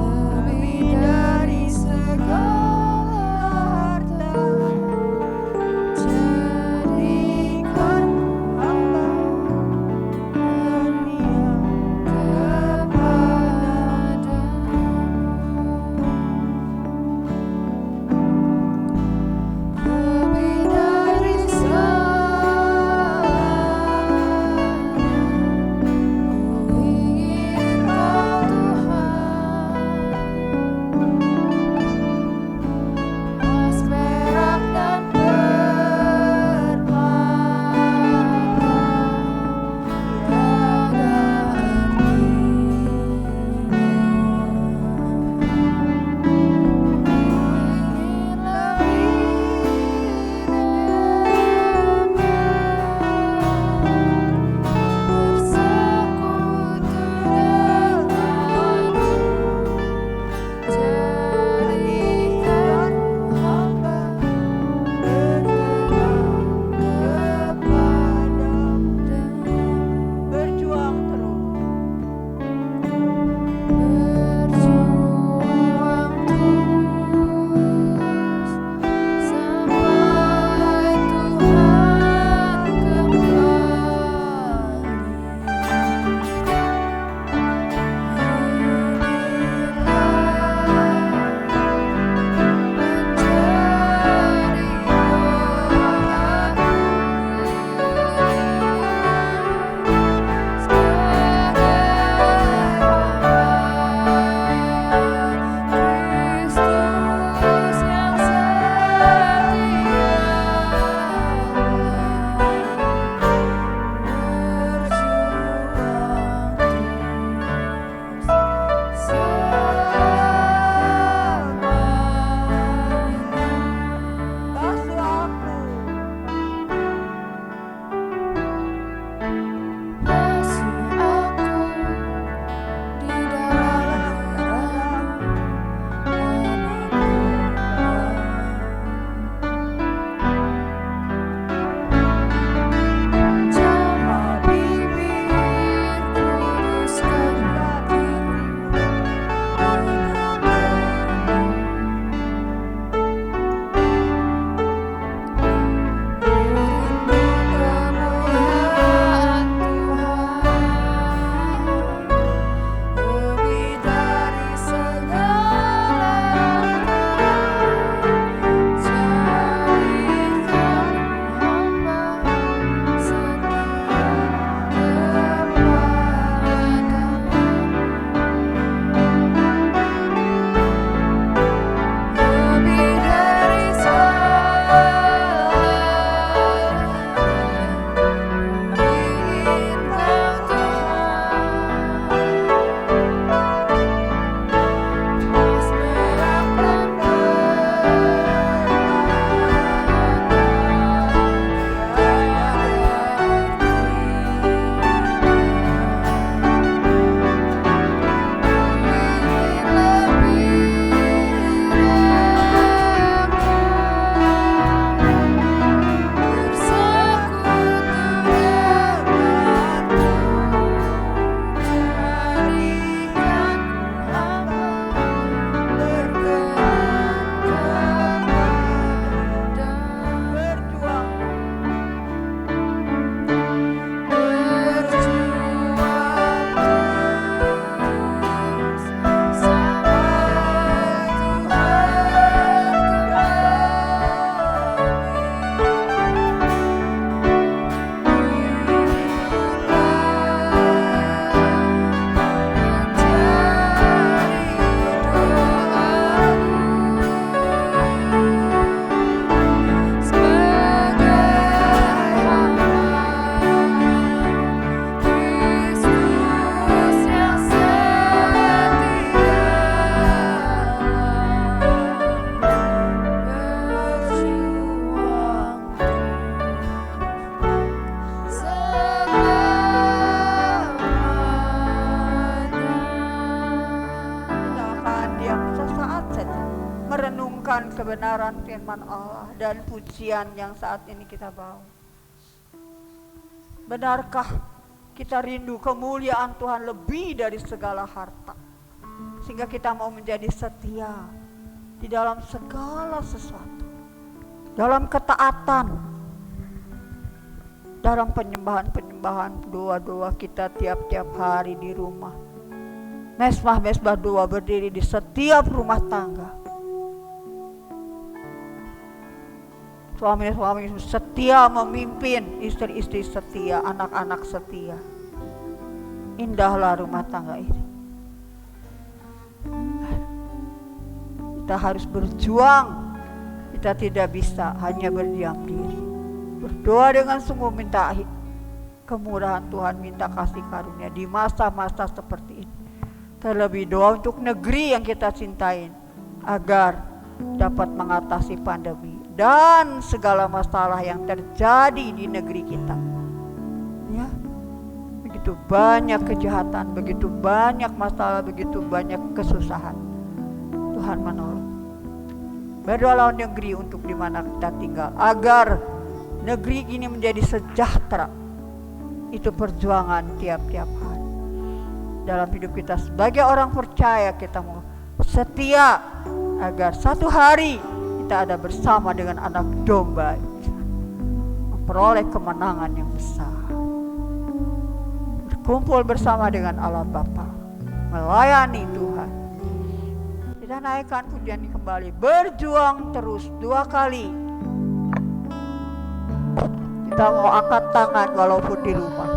lebih dari segala harta. Jadikan hamba setia kebenaran firman Allah dan pujian yang saat ini kita bawa. Benarkah kita rindu kemuliaan Tuhan lebih dari segala harta, sehingga kita mau menjadi setia di dalam segala sesuatu, dalam ketaatan, dalam penyembahan-penyembahan, doa-doa kita tiap-tiap hari di rumah. Mesbah-mesbah doa berdiri di setiap rumah tangga. Suami-suami setia memimpin, istri-istri setia, anak-anak setia. Indahlah rumah tangga ini. Kita harus berjuang. Kita tidak bisa hanya berdiam diri. Berdoa dengan sungguh, minta kemurahan Tuhan, minta kasih karunia di masa-masa seperti ini. Terlebih doa untuk negeri yang kita cintain, agar dapat mengatasi pandemi dan segala masalah yang terjadi di negeri kita. Ya, begitu banyak kejahatan, begitu banyak masalah, begitu banyak kesusahan. Tuhan menolong. Berdoalah negeri untuk di mana kita tinggal, agar negeri ini menjadi sejahtera. Itu perjuangan tiap-tiap hari. Dalam hidup kita sebagai orang percaya, kita mau setia agar satu hari kita ada bersama dengan anak domba, memperoleh kemenangan yang besar, berkumpul bersama dengan Allah Bapa, melayani Tuhan. Kita naikkan pujian ini kembali, berjuang terus 2 kali. Kita mau angkat tangan walaupun di rumah.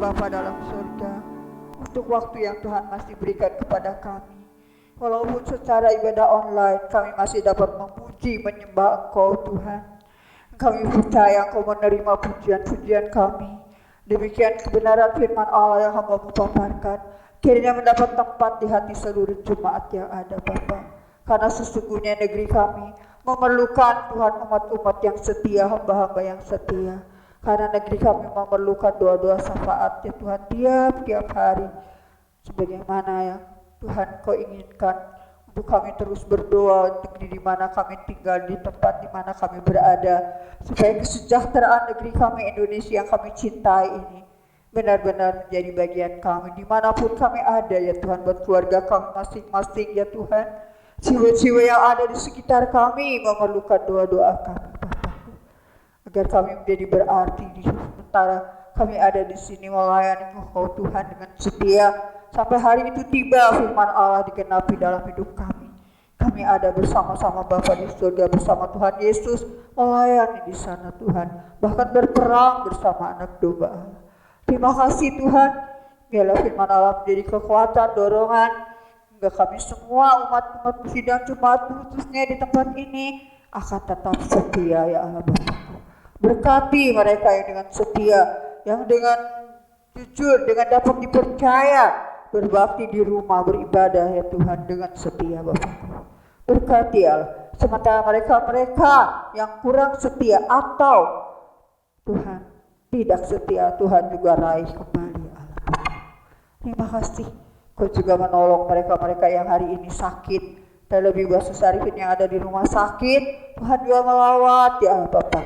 Bapa dalam surga, untuk waktu yang Tuhan masih berikan kepada kami. Walaupun secara ibadah online kami masih dapat memuji, menyembah Engkau Tuhan. Kami percaya Engkau menerima pujian-pujian kami. Demikian kebenaran firman Allah yang hamba-Mu paparkan, kiranya mendapat tempat di hati seluruh jemaat yang ada Bapa. Karena sesungguhnya negeri kami memerlukan Tuhan umat-umat yang setia, hamba-hamba yang setia. Karena negeri kami memerlukan doa-doa syafaat ya Tuhan tiap-tiap hari. Sebagaimana yang Tuhan Kau inginkan untuk kami terus berdoa negeri di mana kami tinggal, di tempat di mana kami berada, supaya kesejahteraan negeri kami Indonesia yang kami cintai ini benar-benar menjadi bagian kami dimanapun kami ada ya Tuhan, buat keluarga kami masing-masing ya Tuhan. Jiwa-jiwa yang ada di sekitar kami memerlukan doa-doa kami Bapa, agar kami menjadi berarti di sementara kami ada di sini melayani Engkau Tuhan dengan setia sampai hari itu tiba firman Allah digenapi dalam hidup kami. Kami ada bersama-sama Bapa di surga bersama Tuhan Yesus melayani di sana Tuhan, bahkan berperang bersama anak domba Allah. Terima kasih Tuhan, biarlah firman Allah menjadi kekuatan, dorongan hingga kami semua umat-umat sidang jemaat khususnya di tempat ini akan tetap setia ya Allah Bapakku. Berkati mereka yang dengan setia, yang dengan jujur, dengan dapat dipercaya, berbakti di rumah, beribadah ya Tuhan dengan setia Bapakku. Berkati Allah, sementara mereka yang kurang setia atau Tuhan tidak setia, Tuhan juga raih kembali Allah Bapa. Terima kasih Kau juga menolong mereka-mereka yang hari ini sakit, terlebih buat Suster Arifin yang ada di rumah sakit. Tuhan juga melawat ya Allah Bapa,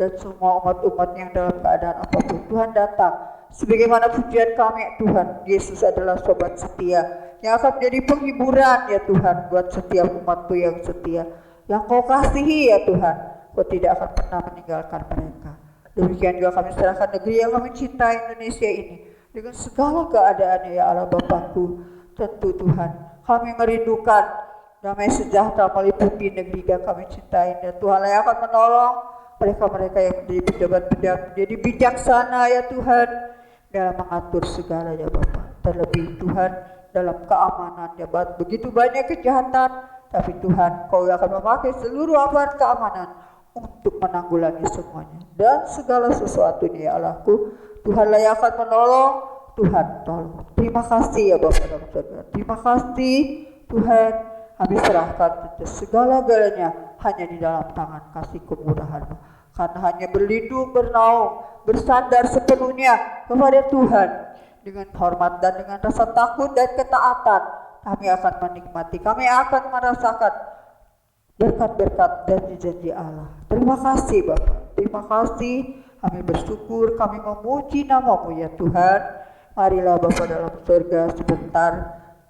dan semua umat-umat yang dalam keadaan apapun Tuhan datang. Sebagaimana pujian kami Tuhan, Yesus adalah sobat setia yang akan menjadi penghiburan ya Tuhan buat setiap umat-Mu yang setia, yang Kau kasihi ya Tuhan. Kau tidak akan pernah meninggalkan mereka. Demikian juga kami serahkan negeri yang kami cintai, Indonesia ini, dengan segala keadaannya ya Allah Bapakku. Tentu Tuhan, kami merindukan damai sejahtera meliputi negeri yang kami cintai, dan Tuhan yang akan menolong mereka-mereka yang menjadi pejabat-pejabat, menjadi bijaksana ya Tuhan dalam mengatur segalanya Bapak. Terlebih Tuhan dalam keamanan ya Bapak, begitu banyak kejahatan, tapi Tuhan Kau akan memakai seluruh aparat keamanan untuk menanggulangi semuanya dan segala sesuatunya ya Allahku. Tuhanlah yang akan menolong. Tuhan tolong. Terima kasih ya Bapak dalam surga. Terima kasih Tuhan. Kami serahkan segala-galanya hanya di dalam tangan kasih kemurahan-Mu. Karena hanya berlindung, bernaung, bersandar sepenuhnya kepada Tuhan dengan hormat dan dengan rasa takut dan ketaatan, kami akan menikmati, kami akan merasakan berkat-berkat dan janji Allah. Terima kasih Bapak. Terima kasih. Kami bersyukur, kami memuji nama-Mu ya Tuhan. Marilah Bapak dalam surga sebentar,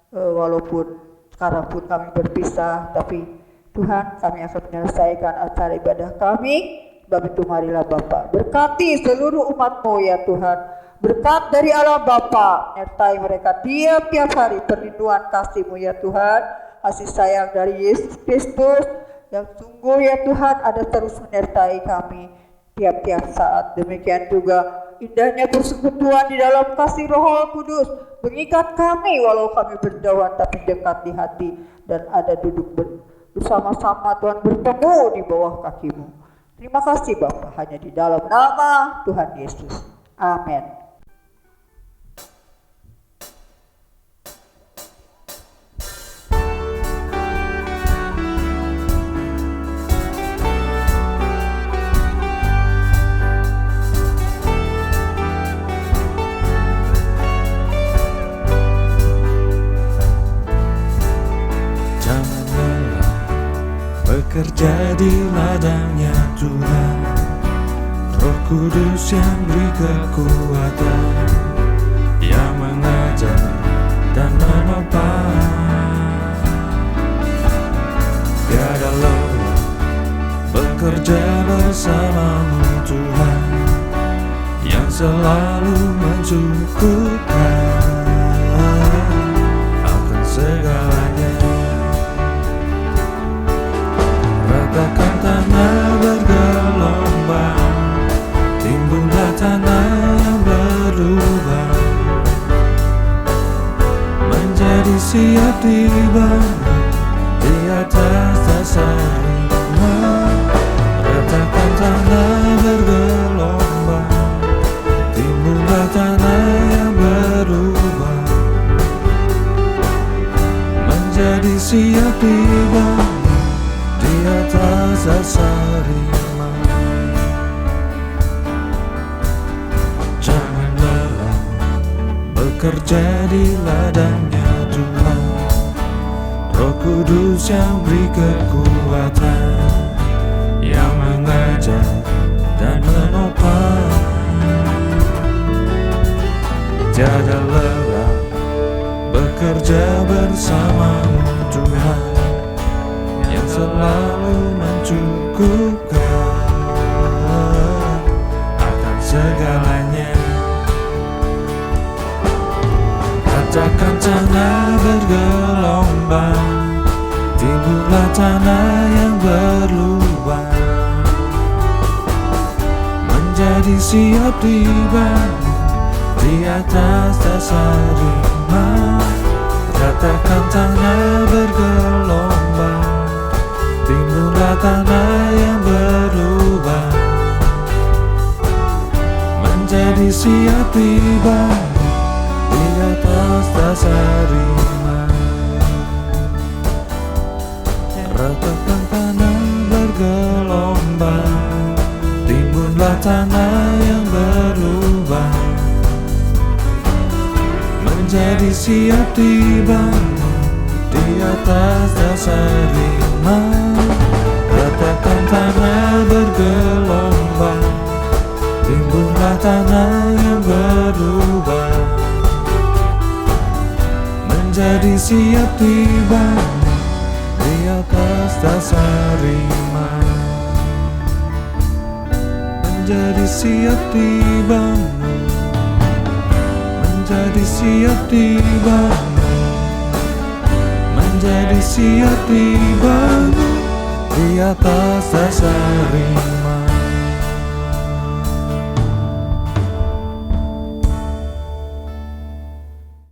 walaupun sekarang pun kami berpisah, tapi Tuhan kami akan menyelesaikan acara ibadah kami. Sebab itu marilah Bapak berkati seluruh umat-Mu ya Tuhan. Berkat dari Allah Bapa menyertai mereka tiap-tiap hari, perlindungan kasih-Mu ya Tuhan. Kasih sayang dari Yesus Kristus yang sungguh ya Tuhan ada terus menyertai kami tiap-tiap saat. Demikian juga indahnya persekutuan di dalam kasih Roh Kudus mengikat kami walau kami berjauhan tapi dekat di hati, dan ada duduk bersama-sama Tuhan bertemu di bawah kaki-Mu. Terima kasih Bapa, hanya di dalam nama Tuhan Yesus. Amin. Bekerja di ladangnya Tuhan, Roh Kudus yang beri kekuatan, yang mengajar dan menopang. Tiada lelah bekerja bersama-Mu Tuhan, yang selalu mencukupkan akan segalanya. Ratakan tanah bergelombang, timbullah tanah yang berlubang, menjadi siap dibangun di atas dasar iman. Ratakan tanah bergelombang, timbullah tanah yang berlubang, menjadi siap dibangun di atas dasar iman. Jangan lelah bekerja di ladangnya Tuhan, Roh Kudus yang beri kekuatan, yang mengajar dan menopang. Tiada lelah bekerja bersama-Mu Tuhan, yang selalu mencukupkan akan segalanya. Ratakan tanah bergelombang, timbullah tanah yang berlubang, menjadi siap dibangun di atas dasar iman. Ratakan tanah bergelombang, timbullah tanah siap dibangun di atas dasar iman. Ratakan tanah bergelombang, timbunlah tanah yang berubah, menjadi siap dibangun di atas dasar iman. Ratakan tanah bergelombang, timbunlah tanah yang berubah, menjadi siap dibangun di atas dasar iman. Menjadi siap dibangun, menjadi siap dibangun, menjadi siap dibangun di atas dasar iman.